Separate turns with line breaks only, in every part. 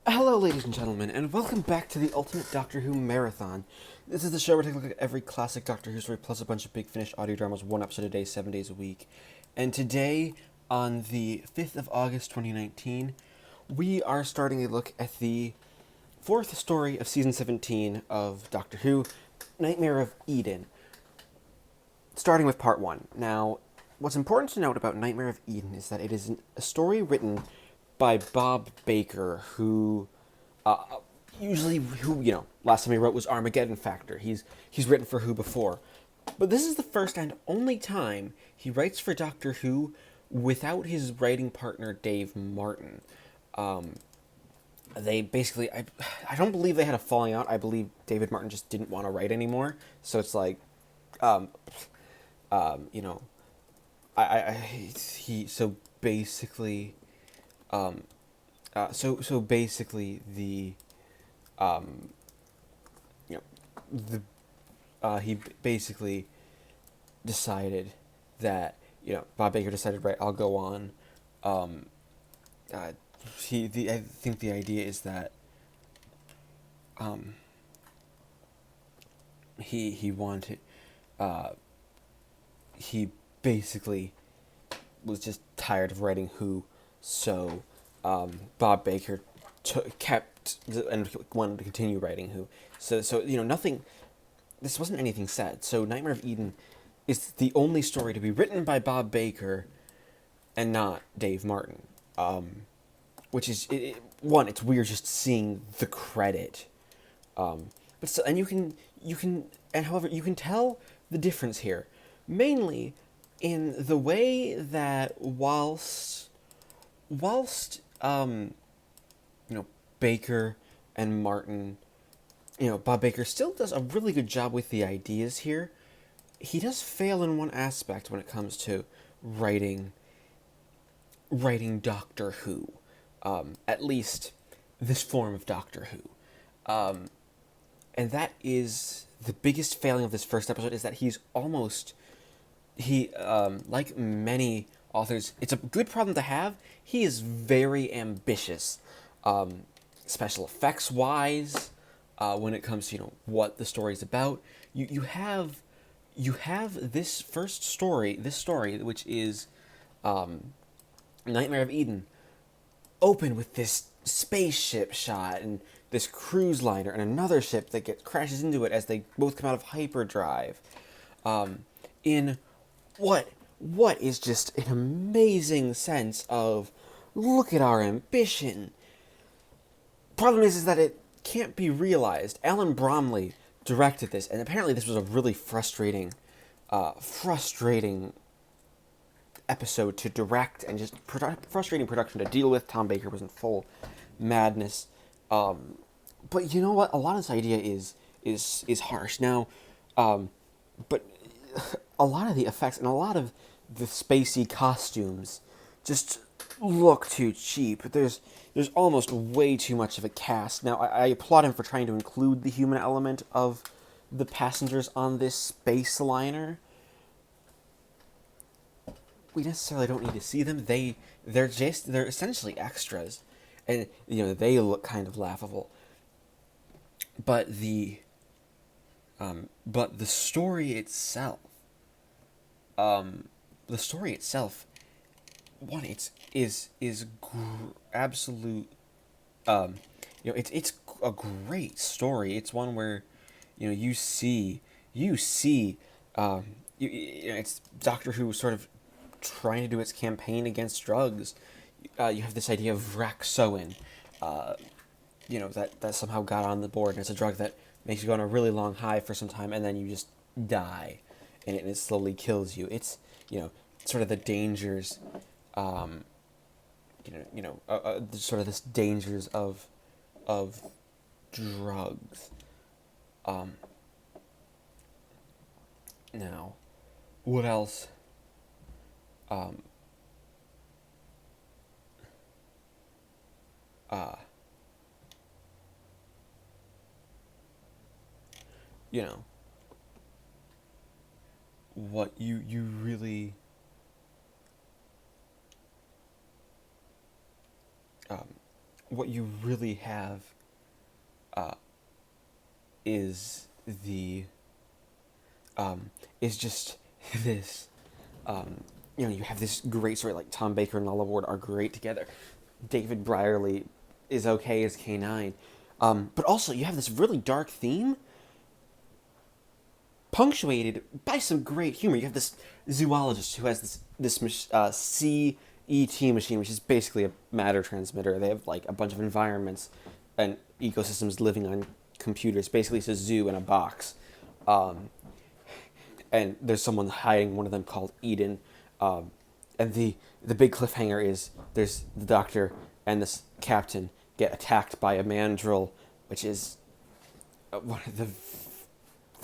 Hello, ladies and gentlemen, and welcome back to the Ultimate Doctor Who Marathon. This is the show where we take a look at every classic Doctor Who story plus a bunch of big finish audio dramas, one episode a day, 7 days a week. And today, on the 5th of August 2019, we are starting a look at the fourth story of season 17 of Doctor Who, Nightmare of Eden, starting with part 1. Now, what's important to note about Nightmare of Eden is that it is a story written by Bob Baker, who last time he wrote was Armageddon Factor. He's written for Who before, but this is the first and only time he writes for Doctor Who without his writing partner Dave Martin. They basically, I don't believe they had a falling out. I believe David Martin just didn't want to write anymore. So it's like, um, you know, he so basically, so basically the you know the he basically decided that Bob Baker decided, right, I'll go on. I think the idea is that he wanted he basically was just tired of writing Who, so Bob Baker kept and wanted to continue writing Who. So nothing. This wasn't anything sad. So Nightmare of Eden is the only story to be written by Bob Baker and not Dave Martin. Which is one. It's weird just seeing the credit. But still, and however, you can tell the difference here, mainly in the way that whilst Baker and Martin, Bob Baker still does a really good job with the ideas here. He does fail in one aspect when it comes to writing Doctor Who, at least this form of Doctor Who, and that is the biggest failing of this first episode, is that like many authors, it's a good problem to have. He is very ambitious, special effects wise, when it comes to what the story is about. You have this story, which is Nightmare of Eden, open with this spaceship shot and this cruise liner and another ship that crashes into it as they both come out of hyperdrive. In what is just an amazing sense of, look at our ambition. Problem is that it can't be realized. Alan Bromley directed this, and apparently this was a really frustrating episode to direct, and just frustrating production to deal with. Tom Baker was in full madness. But you know what? A lot of this idea is harsh. Now, but a lot of the effects and a lot of the spacey costumes just look too cheap. There's almost way too much of a cast. Now, I applaud him for trying to include the human element of the passengers on this space liner. We necessarily don't need to see them. They're essentially extras, and they look kind of laughable. But the story itself, one, absolute. It's a great story. It's one where, it's Doctor Who sort of trying to do its campaign against drugs. You have this idea of Vraxoin, that somehow got on the board, and it's a drug that makes you go on a really long high for some time, and then you just die, and it slowly kills you. It's sort of the dangers, sort of this dangers of drugs. Now, what else? Um, uh, you know, what you really, um, what you really have uh, is the is just this. You have this great story, like Tom Baker and Lalla Ward are great together. David Brierley is okay as K9. But also, you have this really dark theme punctuated by some great humor. You have this zoologist who has this CET machine, which is basically a matter transmitter. They have like a bunch of environments and ecosystems living on computers. Basically, it's a zoo in a box. And there's someone hiding one of them called Eden. And the big cliffhanger is there's the doctor and this captain get attacked by a mandrill, which is one of the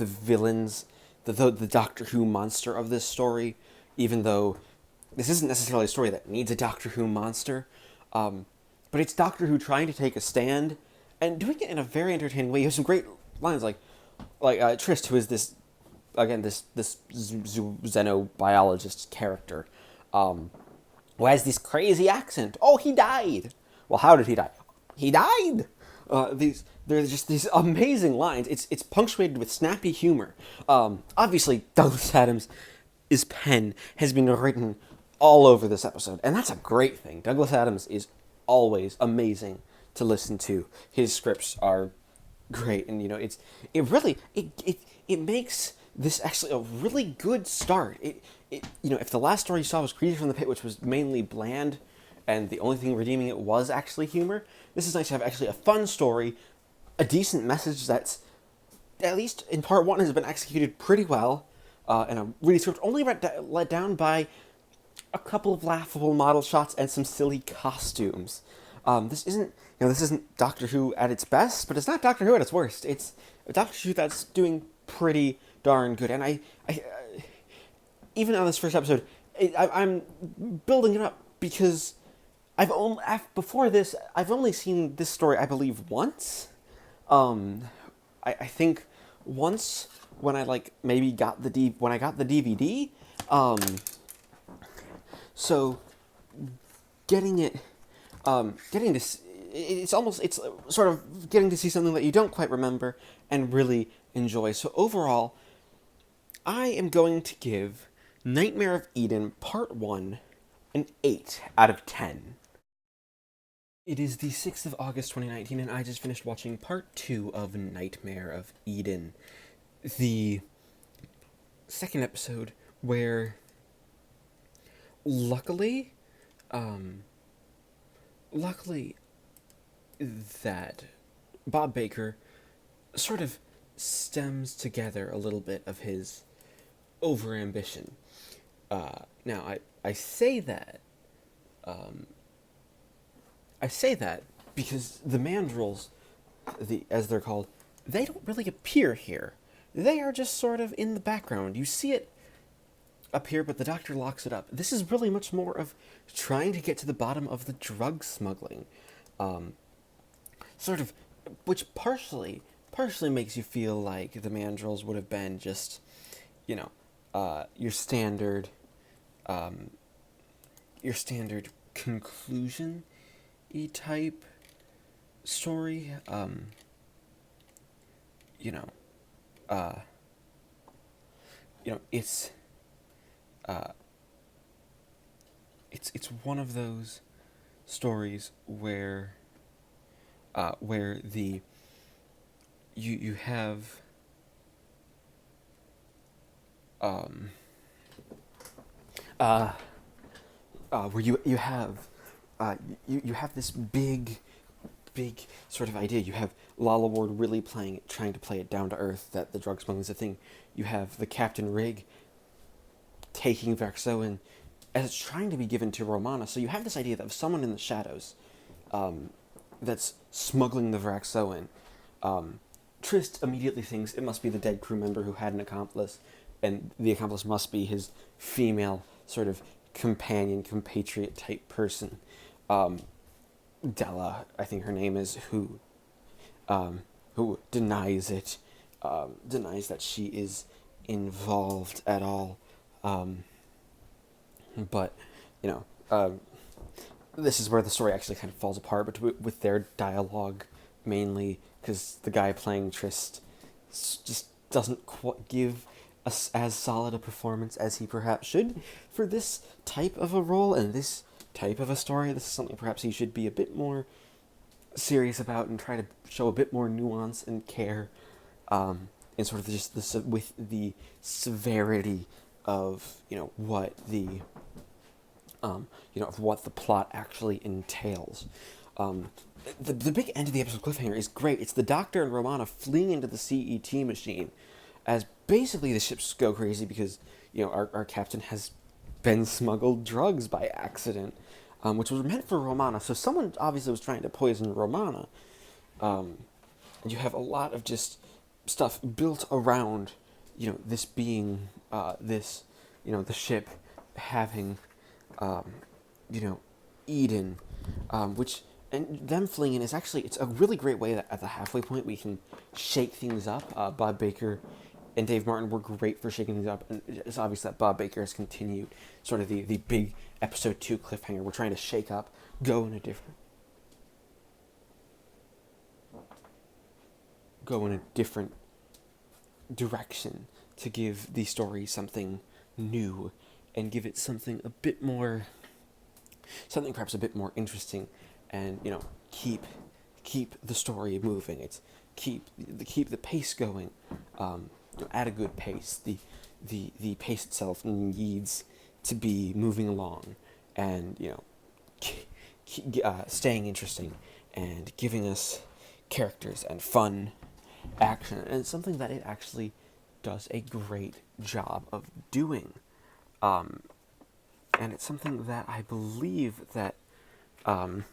villains, the Doctor Who monster of this story. Even though this isn't necessarily a story that needs a Doctor Who monster, but it's Doctor Who trying to take a stand and doing it in a very entertaining way. You have some great lines like Trist, who is this xenobiologist character, who has this crazy accent. Oh, he died. Well, how did he die? He died. There's just these amazing lines. It's punctuated with snappy humor. Obviously, Douglas Adams' pen has been written all over this episode, and that's a great thing. Douglas Adams is always amazing to listen to. His scripts are great, and it makes this actually a really good start. If the last story you saw was Creatures from the Pit, which was mainly bland, and the only thing redeeming it was actually humor, this is nice to have actually a fun story, a decent message that's, at least in part one, has been executed pretty well, and a really script only let down by a couple of laughable model shots and some silly costumes. This isn't Doctor Who at its best, but it's not Doctor Who at its worst. It's a Doctor Who that's doing pretty darn good. And I even on this first episode, I'm building it up because before this, I've only seen this story, I believe, once. I think once when I maybe got when I got the DVD. So getting this, it's sort of getting to see something that you don't quite remember and really enjoy. So overall, I am going to give Nightmare of Eden Part 1 an 8 out of 10. It is the 6th of August 2019, and I just finished watching Part 2 of Nightmare of Eden. The second episode where, luckily that Bob Baker sort of stems together a little bit of his overambition. Now, I say that because the mandrills, as they're called, they don't really appear here. They are just sort of in the background. You see it appear, but the Doctor locks it up. This is really much more of trying to get to the bottom of the drug smuggling, which partially makes you feel like the mandrills would have been just, your standard conclusion-y type story. It's one of those stories where the you have where you have this big sort of idea. You have Lalla Ward really trying to play it down to earth that the drug smuggling is a thing. You have the Captain Rig taking Verxoin as it's trying to be given to Romana. So you have this idea of someone in the shadows that's smuggling the Verxoin. Trist immediately thinks it must be the dead crew member who had an accomplice, and the accomplice must be his female sort of companion, compatriot type person. Della, I think her name is, who denies it, denies that she is involved at all. But this is where the story actually kind of falls apart, but with their dialogue mainly, because the guy playing Trist just doesn't quite give us as solid a performance as he perhaps should for this type of a role and this type of a story. This is something perhaps he should be a bit more serious about and try to show a bit more nuance and care, in sort of just with the severity of what the of what the plot actually entails. The big end of the episode cliffhanger is great. It's the Doctor and Romana fleeing into the CET machine as basically the ships go crazy because our captain has been smuggled drugs by accident, which was meant for Romana. So someone obviously was trying to poison Romana. And you have a lot of just stuff built around this being the ship having Eden, which, and them fleeing in is actually, it's a really great way that at the halfway point we can shake things up. Bob Baker and Dave Martin were great for shaking things up, and it's obvious that Bob Baker has continued sort of the big episode 2 cliffhanger. We're trying to shake up, go in a different direction to give the story something new and give it something perhaps a bit more interesting, and keep the story moving. It's keep the pace going, at a good pace. The pace itself needs to be moving along, and staying interesting and giving us characters and fun action, and it's something that it actually does a great job of doing. And it's something that I believe that that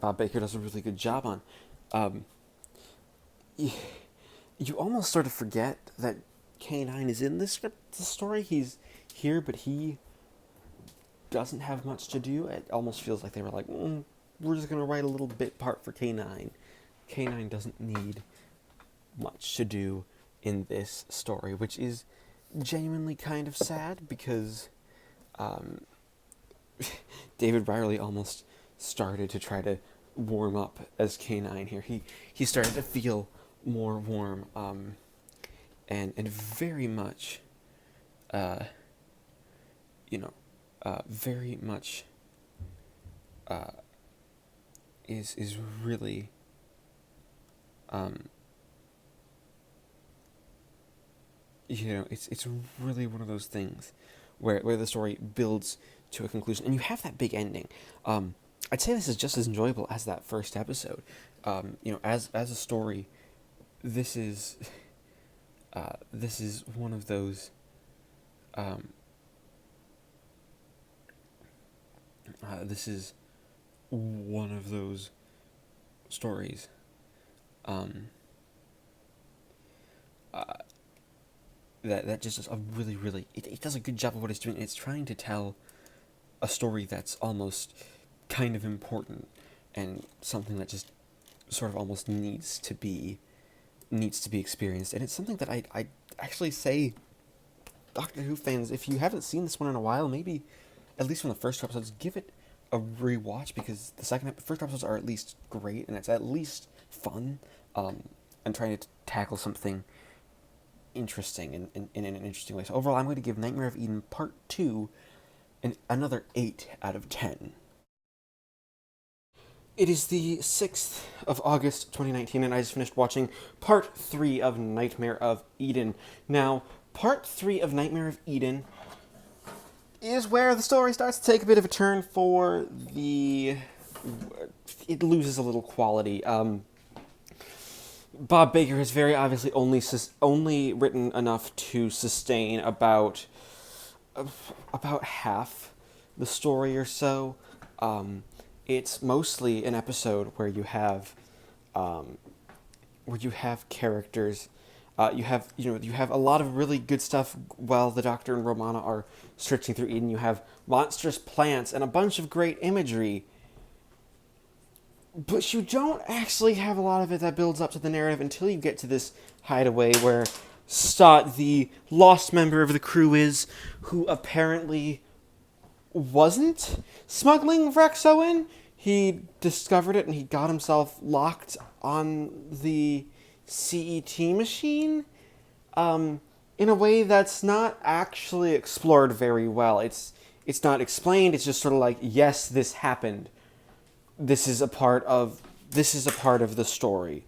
Bob Baker does a really good job on. You almost sort of forget that K9 is in this story. He's here, but he doesn't have much to do. It almost feels like they were like, we're just going to write a little bit part for K9. K9 doesn't need much to do in this story, which is genuinely kind of sad, because David Riley almost started to try to warm up as K9 here. He started to feel more warm, and very much, very much is really it's really one of those things where the story builds to a conclusion, and you have that big ending. I'd say this is just as enjoyable as that first episode. As a story, this is one of those stories that just does a really it does a good job of what it's doing. It's trying to tell a story that's almost kind of important, and something that just sort of almost needs to be experienced. And it's something that I actually say, Doctor Who fans, if you haven't seen this one in a while, maybe at least from the first two episodes, give it a rewatch, because the first episodes are at least great, and it's at least fun, and trying to tackle something interesting in an interesting way. So overall, I'm going to give Nightmare of Eden Part 2 another 8 out of 10. It is the 6th of August, 2019, and I just finished watching Part 3 of Nightmare of Eden. Now, Part 3 of Nightmare of Eden is where the story starts to take a bit of a turn for it loses a little quality. Bob Baker has very obviously only written enough to sustain about half the story or so. It's mostly an episode where you have characters. You have a lot of really good stuff while the Doctor and Romana are searching through Eden. You have monstrous plants and a bunch of great imagery, but you don't actually have a lot of it that builds up to the narrative until you get to this hideaway where Stott, the lost member of the crew, is, who apparently wasn't smuggling Vrexoin. He discovered it and he got himself locked on the CET machine in a way that's not actually explored very well. It's not explained. It's just sort of like, yes, this happened. This is a part of the story.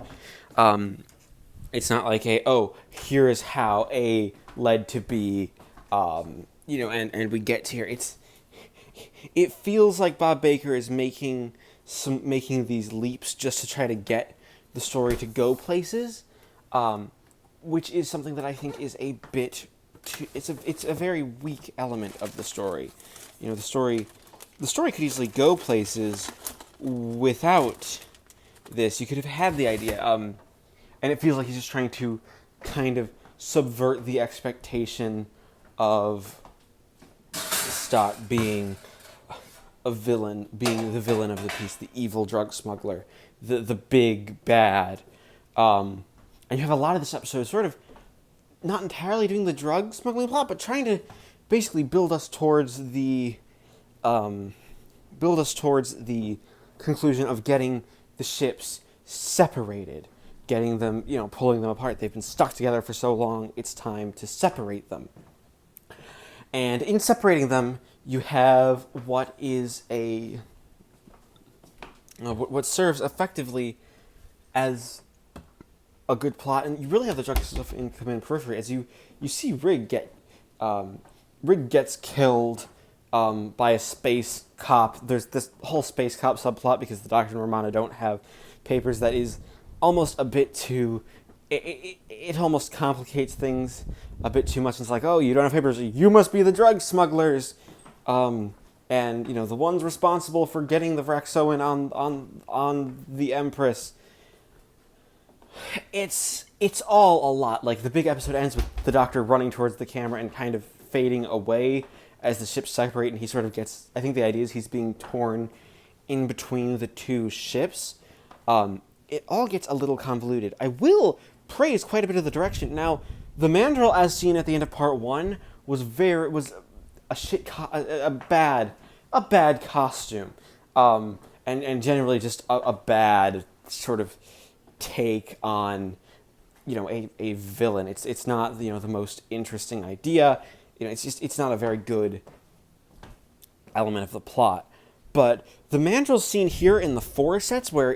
It's not like here is how A led to B, and we get to here. It feels like Bob Baker is making these leaps just to try to get the story to go places, which is something that I think is a bit it's a very weak element of the story. The story could easily go places without this. You could have had the idea, and it feels like he's just trying to kind of subvert the expectation of Stott being a villain, being the villain of the piece, the evil drug smuggler, the big bad. And you have a lot of this episode sort of not entirely doing the drug smuggling plot, but trying to basically build us towards the conclusion of getting the ships separated, getting them, pulling them apart. They've been stuck together for so long, it's time to separate them. And in separating them, you have what is what serves effectively as a good plot, and you really have the drug stuff come in periphery as you see Rig gets killed by a space cop. There's this whole space cop subplot because the Doctor and Romana don't have papers that is almost a bit too... It almost complicates things a bit too much. It's like, oh, you don't have papers, you must be the drug smugglers. And, the ones responsible for getting the Vrexoin on the Empress. It's all a lot. Like, the big episode ends with the Doctor running towards the camera and kind of fading away as the ships separate, and he sort of gets... I think the idea is he's being torn in between the two ships. It all gets a little convoluted. I will praise quite a bit of the direction. Now, the Mandrill, as seen at the end of part 1, was a bad costume, and generally just a bad sort of take on, a villain. It's not the most interesting idea. It's not a very good element of the plot. But the Mandrill scene here in the forest sets where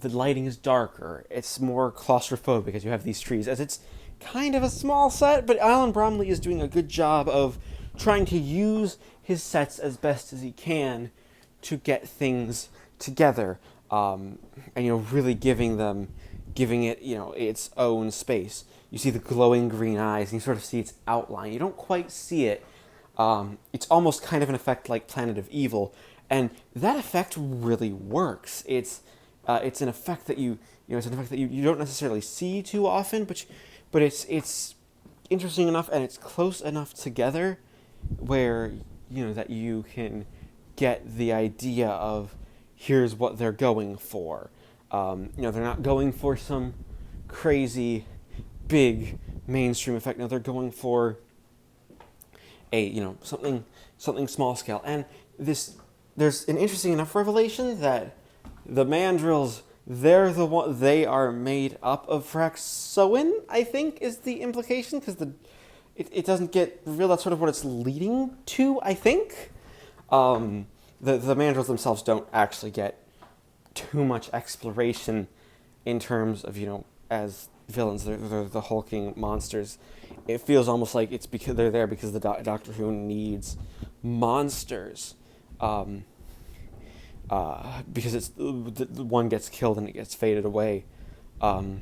the lighting is darker, it's more claustrophobic because you have these trees, as it's kind of a small set, but Alan Bromley is doing a good job of trying to use his sets as best as he can to get things together, and really giving it its own space. You see the glowing green eyes, and you sort of see its outline. You don't quite see it. It's almost kind of an effect like Planet of Evil, and that effect really works. It's an effect that you don't necessarily see too often, but it's interesting enough and it's close enough together where that you can get the idea of here's what they're going for. They're not going for some crazy big mainstream effect. No, they're going for something small scale. And there's an interesting enough revelation that the Mandrills, they are made up of Vrexoin, I think, is the implication, because it doesn't get revealed. That's sort of what it's leading to, I think. The Mandrills themselves don't actually get too much exploration in terms of, as villains. They're the hulking monsters. It feels almost like it's because they're there because the Doctor Who needs monsters. Because it's the one gets killed and it gets faded away, while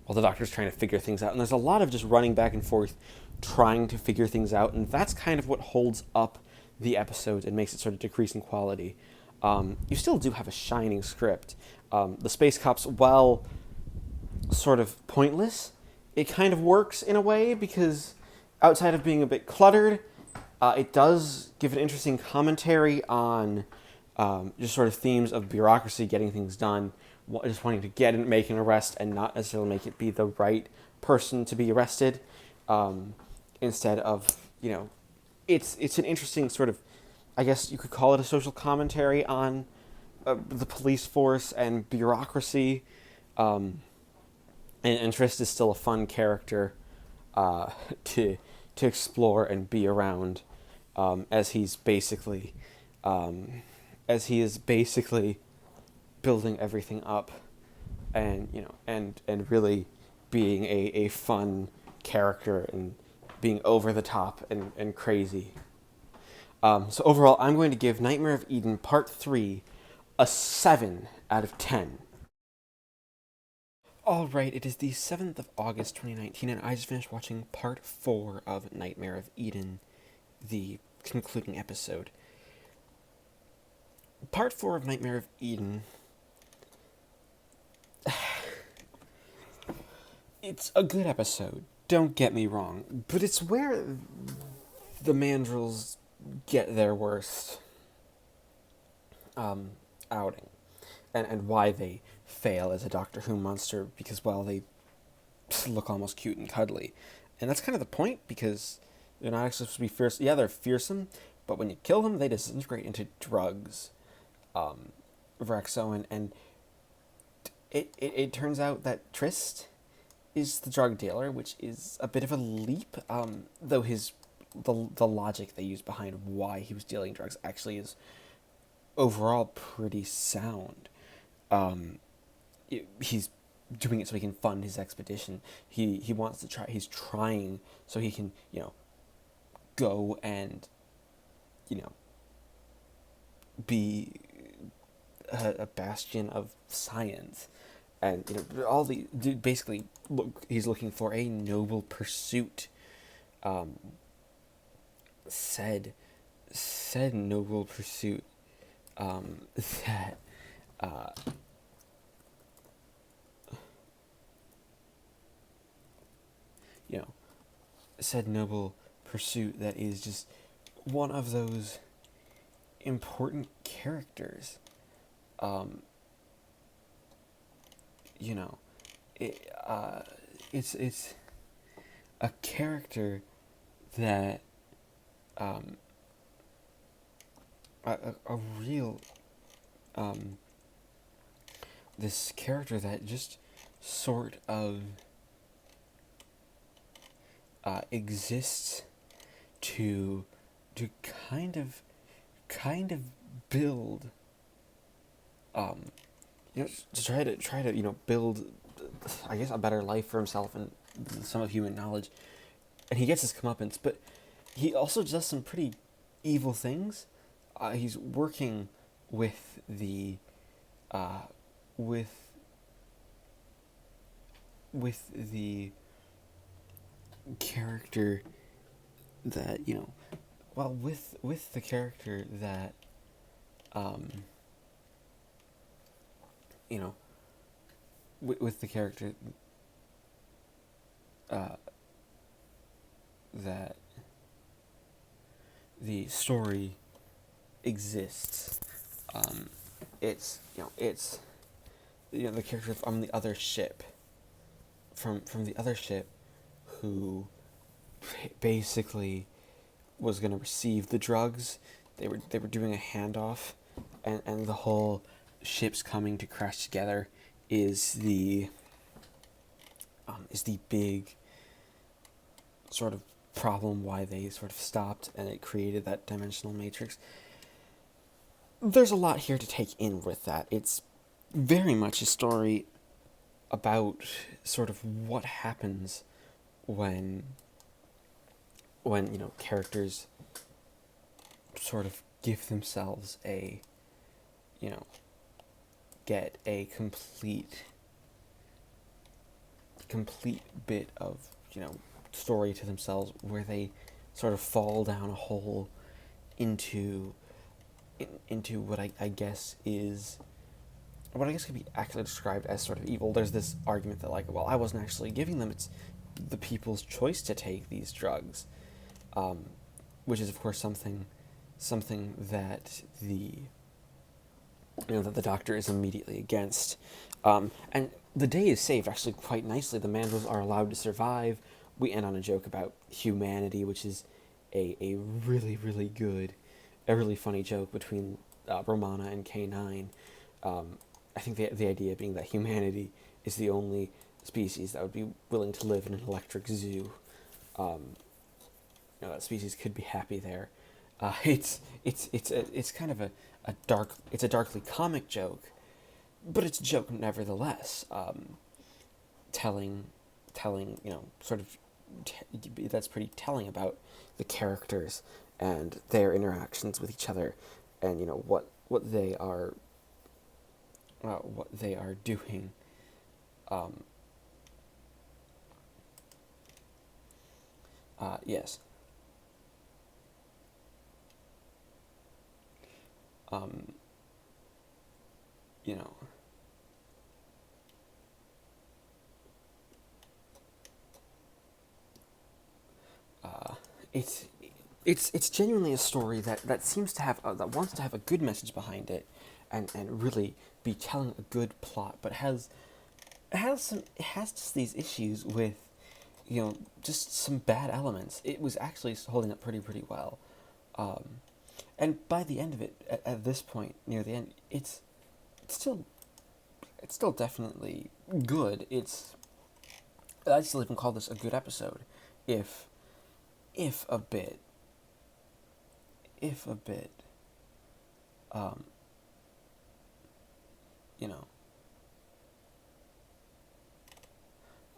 the Doctor's trying to figure things out. And there's a lot of just running back and forth, trying to figure things out, and that's kind of what holds up the episodes and makes it sort of decrease in quality. You still do have a shining script. The Space Cops, while sort of pointless, it kind of works in a way because outside of being a bit cluttered, it does give an interesting commentary on just sort of themes of bureaucracy, getting things done, just wanting to make an arrest and not necessarily make it be the right person to be arrested, instead of, it's an interesting sort of, I guess you could call it a social commentary on the police force and bureaucracy. Um, and Trist is still a fun character uh, to to explore and be around, as he's basically as he is basically building everything up, and and really being a fun character and being over the top and crazy. So overall, I'm going to give Nightmare of Eden Part 3 a 7 out of 10. All right, it is the 7th of August 2019, and I just finished watching Part 4 of Nightmare of Eden, the concluding episode. Part 4 of Nightmare of Eden. It's a good episode, don't get me wrong, but it's where the mandrels get their worst outing, and why they fail as a Doctor Who monster, because, well, they look almost cute and cuddly. And that's kind of the point, because they're not actually supposed to be fierce. Yeah, they're fearsome, but when you kill them, they disintegrate into drugs. Vrexo, and it turns out that Trist is the drug dealer, which is a bit of a leap, though the logic they use behind why he was dealing drugs actually is overall pretty sound. He's doing it so he can fund his expedition. He wants to try. He's trying so he can go and be a bastion of science, and all the basically he's looking for a noble pursuit. Said noble pursuit that said noble pursuit that is just one of those important characters. It's a character that a real this character that just sort of exists to kind of build to try to build, I guess, a better life for himself and some of human knowledge. And he gets his comeuppance, but he also does some pretty evil things. He's working with the with the character that with the character that with the character that the story exists. It's the character from the other ship, from the other ship, who basically was going to receive the drugs. They were doing a handoff, and the whole ship's coming to crash together is the big sort of problem why they sort of stopped, and it created that dimensional matrix. There's a lot here to take in with that. It's very much a story about sort of what happens when characters sort of give themselves get a complete bit of story to themselves, where they sort of fall down a hole into what I guess could be actually described as sort of evil. There's this argument that I wasn't actually giving them, it's the people's choice to take these drugs, which is of course something that that the Doctor is immediately against. And the day is saved actually quite nicely. The mandrels are allowed to survive. We end on a joke about humanity, which is a really, really good, a really funny joke between Romana and K9. I think the idea being that humanity is the only species that would be willing to live in an electric zoo. That species could be happy there. It's kind of a darkly comic joke, but it's a joke nevertheless. Telling, sort of, that's pretty telling about the characters and their interactions with each other, and what they are doing. Yes. Um, you know, it's it's genuinely a story that seems to have that wants to have a good message behind it, and really be telling a good plot, but it has just these issues with, just some bad elements. It was actually holding up pretty well, and by the end of it, at this point near the end, still it's still definitely good. I still even call this a good episode, if if a bit if a bit um you know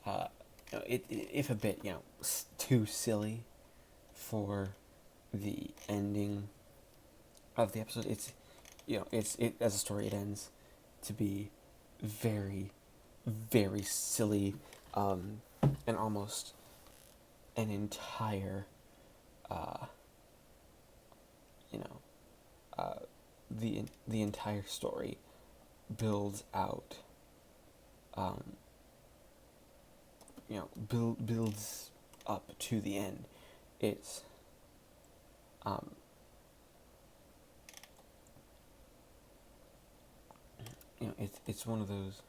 uh if a bit too silly for the ending of the episode. It as a story, it ends to be very, very silly, and almost an entire uh you know the entire story builds out, um builds up to the end. It's um it's one of those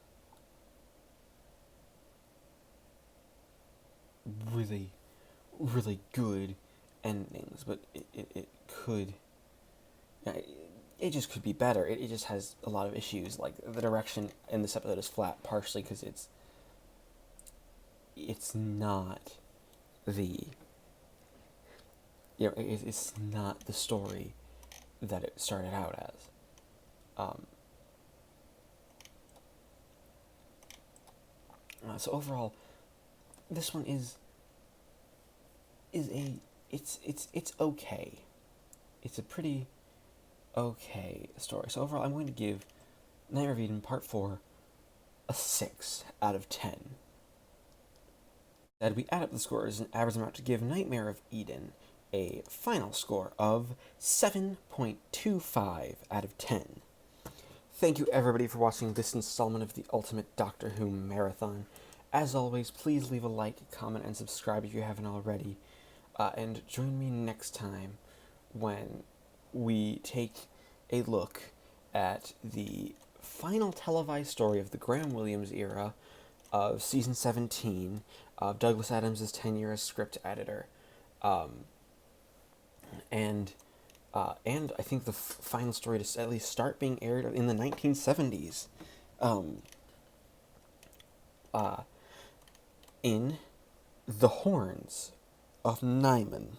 really, really good endings, but it could, it just could be better. It just has a lot of issues. Like, the direction in this episode is flat, partially because it's not the it's not the story that it started out as. So overall, this one is a it's okay. It's a pretty okay story. So overall, I'm going to give Nightmare of Eden Part 4 a 6 out of 10. That we add up the scores, an average amount to give Nightmare of Eden a final score of 7.25 out of 10. Thank you, everybody, for watching this installment of the Ultimate Doctor Who Marathon. As always, please leave a like, comment, and subscribe if you haven't already. And join me next time when we take a look at the final televised story of the Graham Williams era of Season 17 of Douglas Adams' tenure as script editor. And I think the final story to at least start being aired in the 1970s. In The Horns of NIMON.